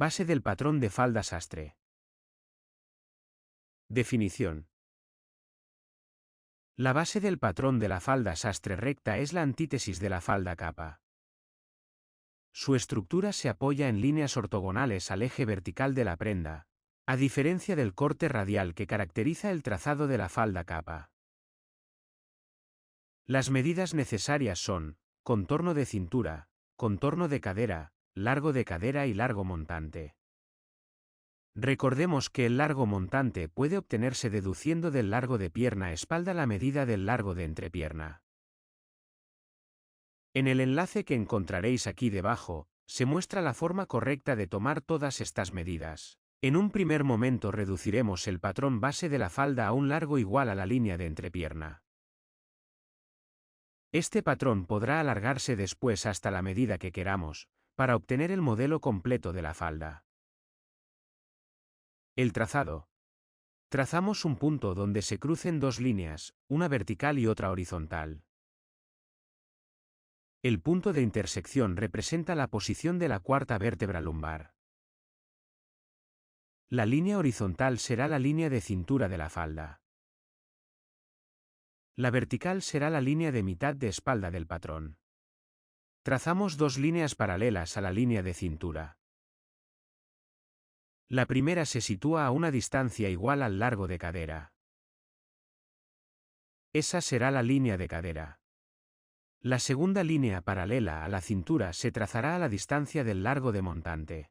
Base del patrón de falda sastre. Definición. La base del patrón de la falda sastre recta es la antítesis de la falda capa. Su estructura se apoya en líneas ortogonales al eje vertical de la prenda, a diferencia del corte radial que caracteriza el trazado de la falda capa. Las medidas necesarias son: contorno de cintura, contorno de cadera, largo de cadera y largo montante. Recordemos que el largo montante puede obtenerse deduciendo del largo de pierna-espalda la medida del largo de entrepierna. En el enlace que encontraréis aquí debajo, se muestra la forma correcta de tomar todas estas medidas. En un primer momento reduciremos el patrón base de la falda a un largo igual a la línea de entrepierna. Este patrón podrá alargarse después hasta la medida que queramos, para obtener el modelo completo de la falda. El trazado. Trazamos un punto donde se crucen dos líneas, una vertical y otra horizontal. El punto de intersección representa la posición de la cuarta vértebra lumbar. La línea horizontal será la línea de cintura de la falda. La vertical será la línea de mitad de espalda del patrón. Trazamos dos líneas paralelas a la línea de cintura. La primera se sitúa a una distancia igual al largo de cadera. Esa será la línea de cadera. La segunda línea paralela a la cintura se trazará a la distancia del largo de montante.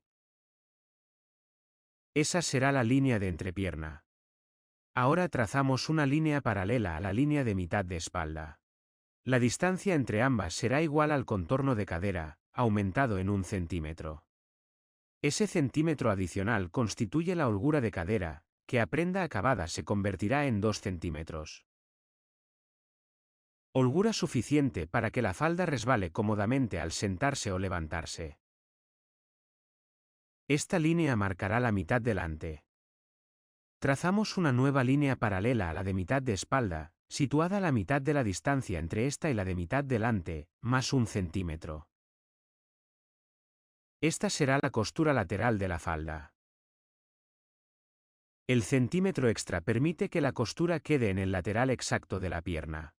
Esa será la línea de entrepierna. Ahora trazamos una línea paralela a la línea de mitad de espalda. La distancia entre ambas será igual al contorno de cadera, aumentado en 1 centímetro. Ese centímetro adicional constituye la holgura de cadera, que a prenda acabada se convertirá en 2 centímetros. Holgura suficiente para que la falda resbale cómodamente al sentarse o levantarse. Esta línea marcará la mitad delante. Trazamos una nueva línea paralela a la de mitad de espalda, situada a la mitad de la distancia entre esta y la de mitad delante, más 1 centímetro. Esta será la costura lateral de la falda. El centímetro extra permite que la costura quede en el lateral exacto de la pierna.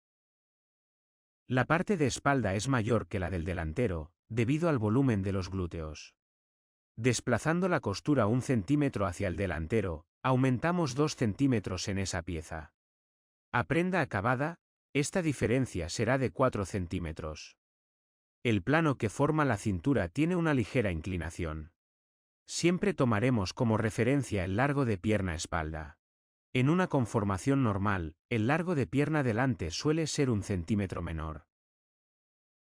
La parte de espalda es mayor que la del delantero, debido al volumen de los glúteos. Desplazando la costura 1 centímetro hacia el delantero, aumentamos 2 centímetros en esa pieza. A prenda acabada, esta diferencia será de 4 centímetros. El plano que forma la cintura tiene una ligera inclinación. Siempre tomaremos como referencia el largo de pierna-espalda. En una conformación normal, el largo de pierna delante suele ser 1 centímetro menor.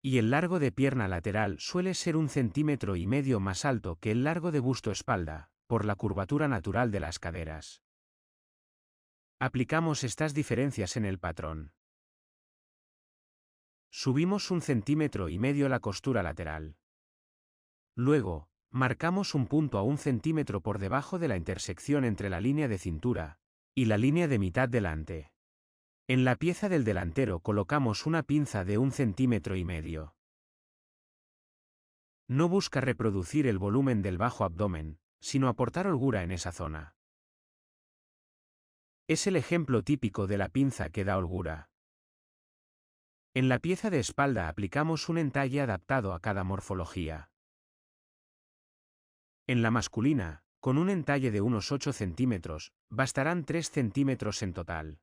Y el largo de pierna lateral suele ser 1,5 centímetros más alto que el largo de busto-espalda, por la curvatura natural de las caderas. Aplicamos estas diferencias en el patrón. Subimos 1,5 centímetros la costura lateral. Luego, marcamos un punto a 1 centímetro por debajo de la intersección entre la línea de cintura y la línea de mitad delante. En la pieza del delantero colocamos una pinza de 1,5 centímetros. No busca reproducir el volumen del bajo abdomen, sino aportar holgura en esa zona. Es el ejemplo típico de la pinza que da holgura. En la pieza de espalda aplicamos un entalle adaptado a cada morfología. En la masculina, con un entalle de unos 8 centímetros, bastarán 3 centímetros en total.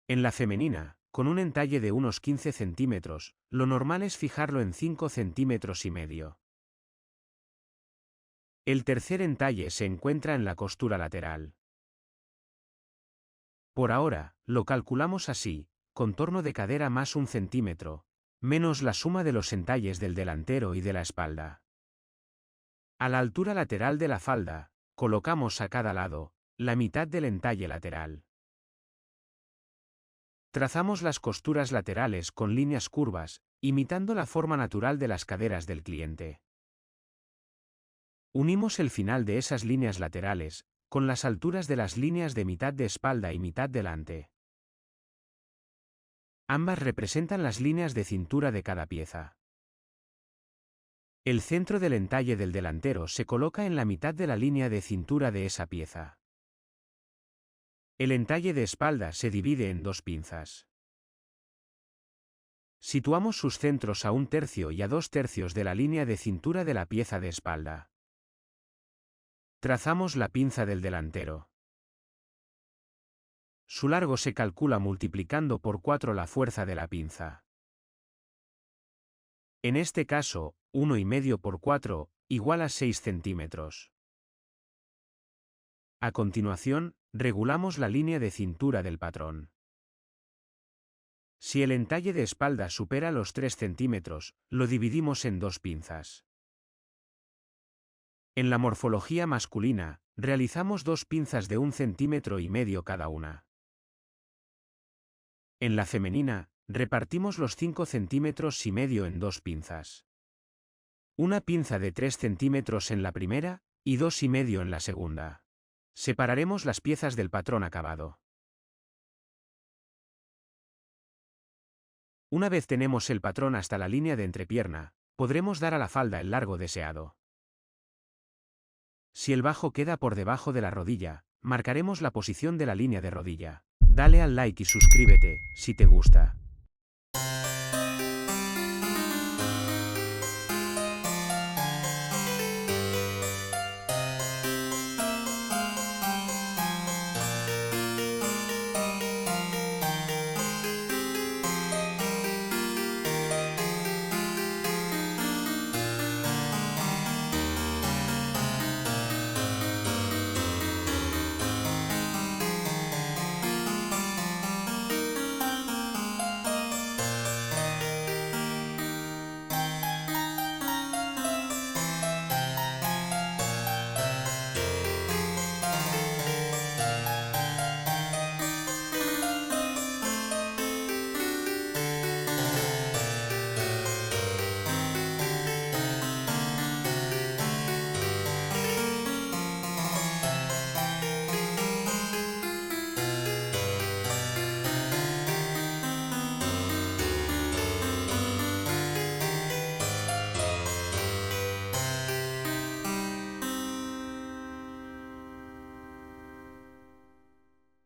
En la femenina, con un entalle de unos 15 centímetros, lo normal es fijarlo en 5 centímetros y medio. El tercer entalle se encuentra en la costura lateral. Por ahora, lo calculamos así: contorno de cadera más 1 centímetro, menos la suma de los entalles del delantero y de la espalda. A la altura lateral de la falda, colocamos a cada lado la mitad del entalle lateral. Trazamos las costuras laterales con líneas curvas, imitando la forma natural de las caderas del cliente. Unimos el final de esas líneas laterales con las alturas de las líneas de mitad de espalda y mitad delante. Ambas representan las líneas de cintura de cada pieza. El centro del entalle del delantero se coloca en la mitad de la línea de cintura de esa pieza. El entalle de espalda se divide en dos pinzas. Situamos sus centros a 1/3 y a 2/3 de la línea de cintura de la pieza de espalda. Trazamos la pinza del delantero. Su largo se calcula multiplicando por 4 la fuerza de la pinza. En este caso, 1,5 por 4, igual a 6 centímetros. A continuación, regulamos la línea de cintura del patrón. Si el entalle de espalda supera los 3 centímetros, lo dividimos en dos pinzas. En la morfología masculina, realizamos dos pinzas de 1,5 centímetros cada una. En la femenina, repartimos los 5,5 centímetros en dos pinzas. Una pinza de 3 centímetros en la primera, y 2,5 en la segunda. Separaremos las piezas del patrón acabado. Una vez tenemos el patrón hasta la línea de entrepierna, podremos dar a la falda el largo deseado. Si el bajo queda por debajo de la rodilla, marcaremos la posición de la línea de rodilla. Dale al like y suscríbete, si te gusta.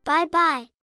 Bye bye.